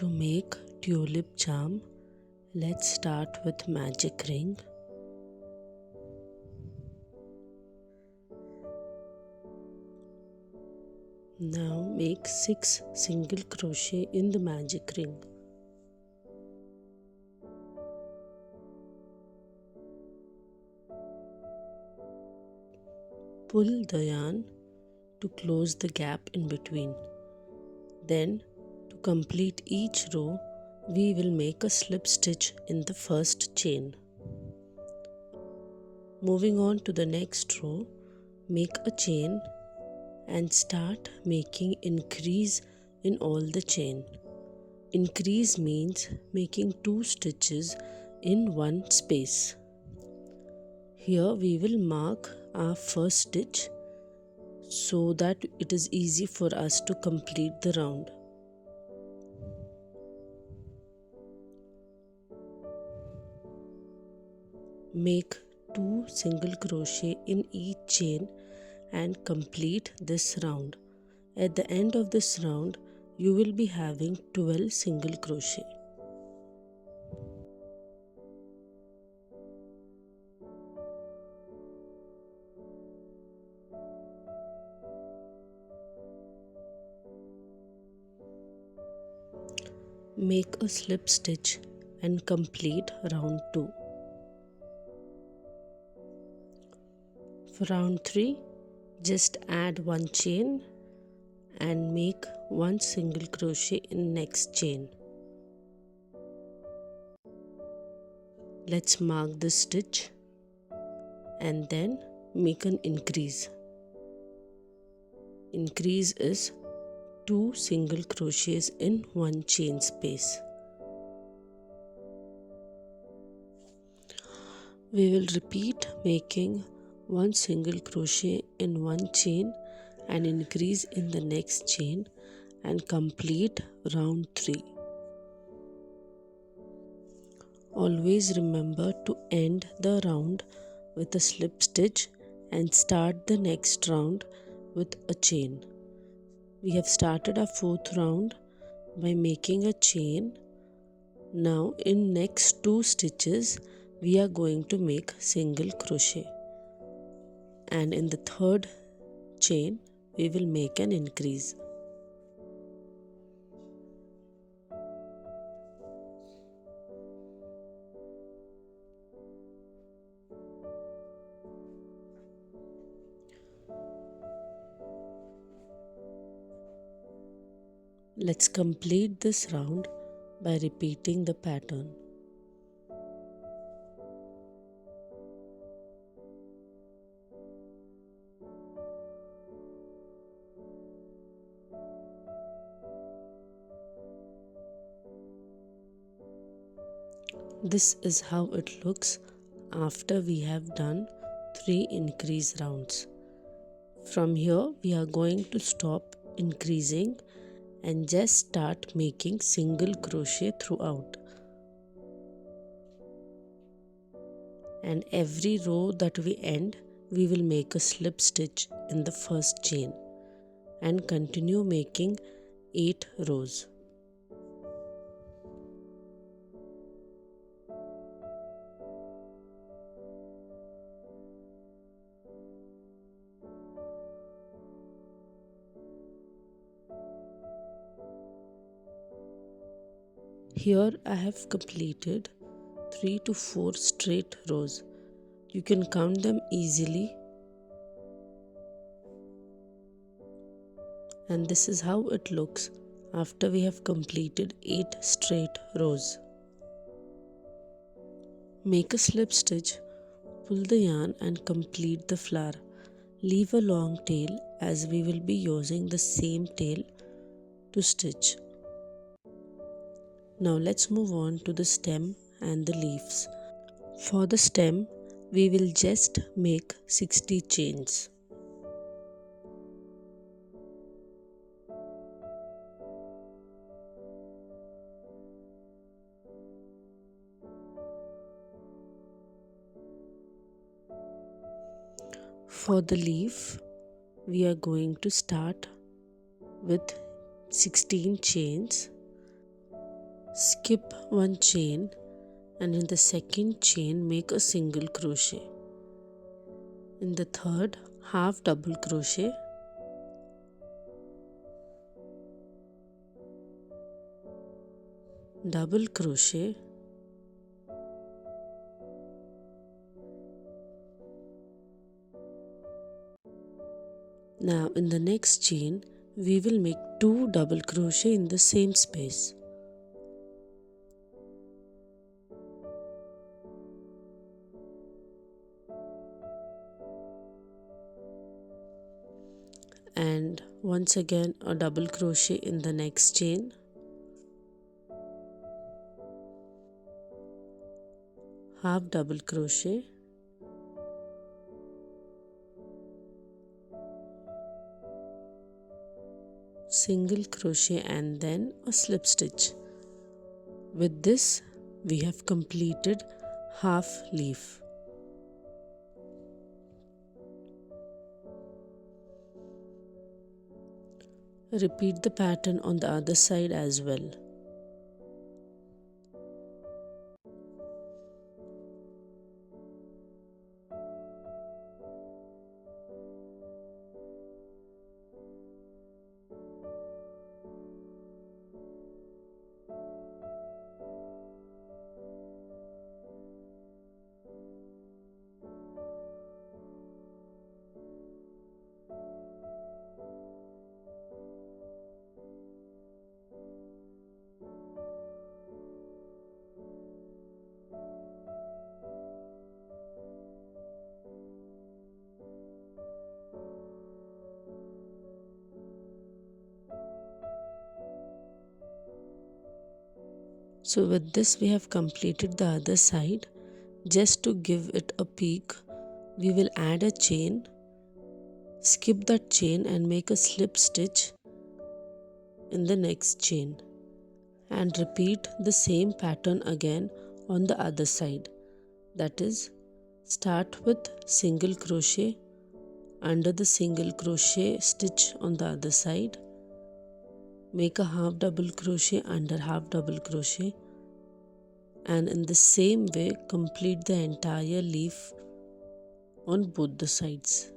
To make tulip charm, let's start with magic ring. Now make 6 single crochet in the magic ring. Pull the yarn to close the gap in between. Then, to complete each row, we will make a slip stitch in the first chain. Moving on to the next row, make a chain and start making increase in all the chain. Increase means making 2 stitches in one space. Here we will mark our first stitch so that it is easy for us to complete the round. Make 2 single crochet in each chain and complete this round. At the end of this round, you will be having 12 single crochet. Make a slip stitch and complete round 2. For round 3, just add 1 chain and make 1 single crochet in next chain. Let's mark this stitch and then make an increase. Increase is 2 single crochets in one chain space. We will repeat making 1 single crochet in one chain and increase in the next chain and complete round 3. Always remember to end the round with a slip stitch and start the next round with a chain. We have started our 4th round by making a chain. Now in next 2 stitches we are going to make single crochet, and in the 3rd chain we will make an increase. Let's complete this round by repeating the pattern. This is how it looks after we have done 3 increase rounds. From here we are going to stop increasing and just start making single crochet throughout. And every row that we end, we will make a slip stitch in the first chain and continue making 8 rows. Here I have completed 3 to 4 straight rows. You can count them easily. And this is how it looks after we have completed 8 straight rows. Make a slip stitch, pull the yarn and complete the flower. Leave a long tail as we will be using the same tail to stitch. Now let's move on to the stem and the leaves. For the stem, we will just make 60 chains. For the leaf, we are going to start with 16 chains skip one chain and in the second chain make a single crochet. In the third, half double crochet, double crochet, now in the next chain we will make 2 double crochet in the same space. And once again a double crochet in the next chain, half double crochet, single crochet and then a slip stitch. With this we have completed half leaf. Repeat the pattern on the other side as well. So with this we have completed the other side. Just to give it a peek, we will add a chain, skip that chain and make a slip stitch in the next chain and repeat the same pattern again on the other side. That is, start with single crochet under the single crochet stitch on the other side, make a half double crochet under half double crochet, and in the same way complete the entire leaf on both the sides.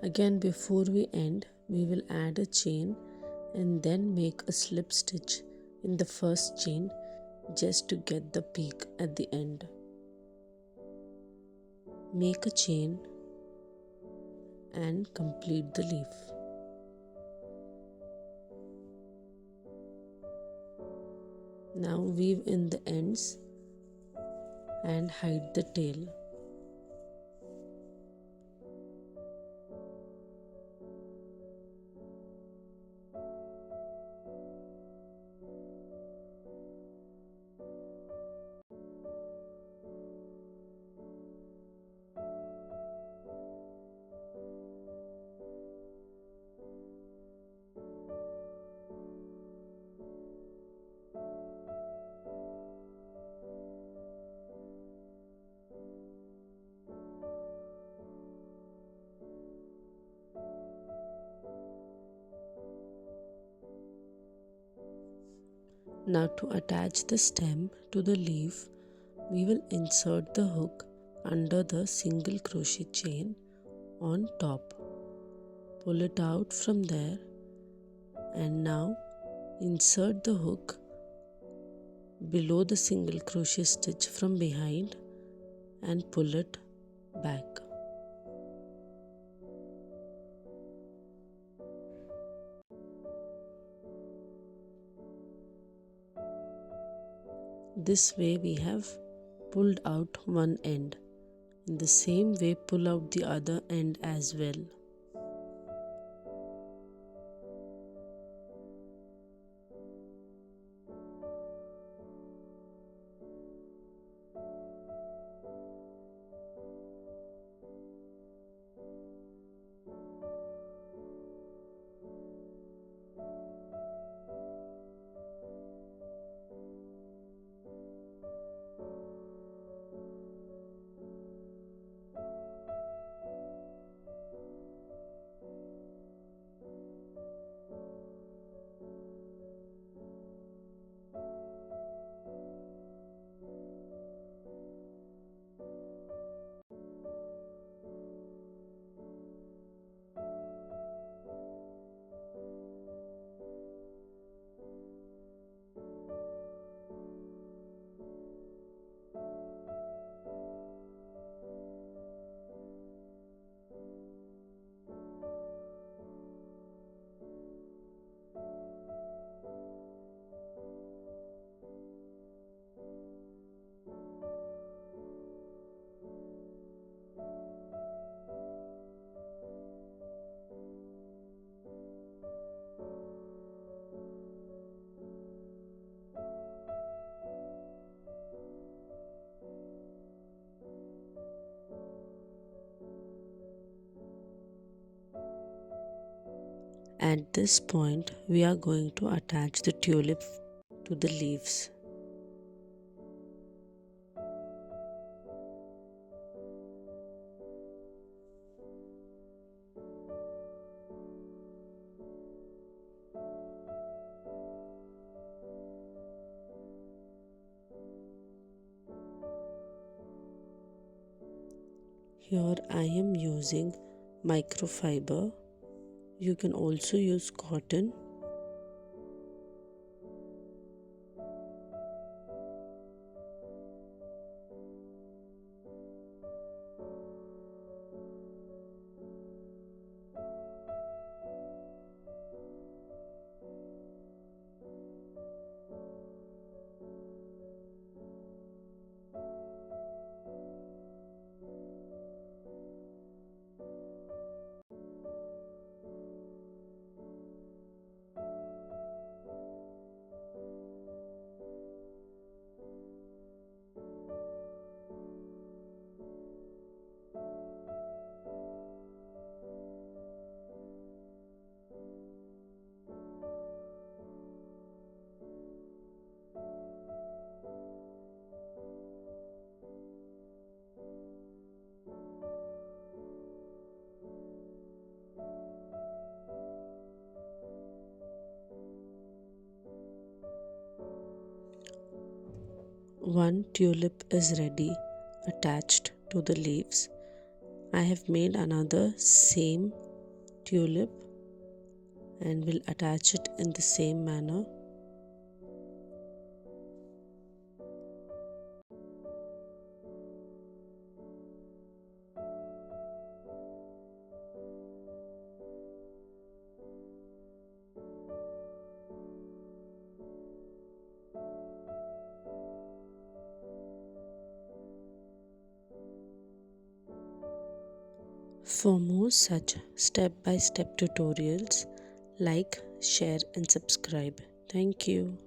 Again, before we end, we will add a chain and then make a slip stitch in the first chain just to get the peak at the end. Make a chain and complete the leaf. Now weave in the ends and hide the tail. Now to attach the stem to the leaf, we will insert the hook under the single crochet chain on top. Pull it out from there and now insert the hook below the single crochet stitch from behind and pull it back. This way we have pulled out one end. In the same way, pull out the other end as well. At this point, we are going to attach the tulip to the leaves. Here I am using microfiber. You can also use cotton. One tulip is ready, attached to the leaves. I have made another same tulip and we'll attach it in the same manner. For more such step-by-step tutorials, like, share and subscribe. Thank you.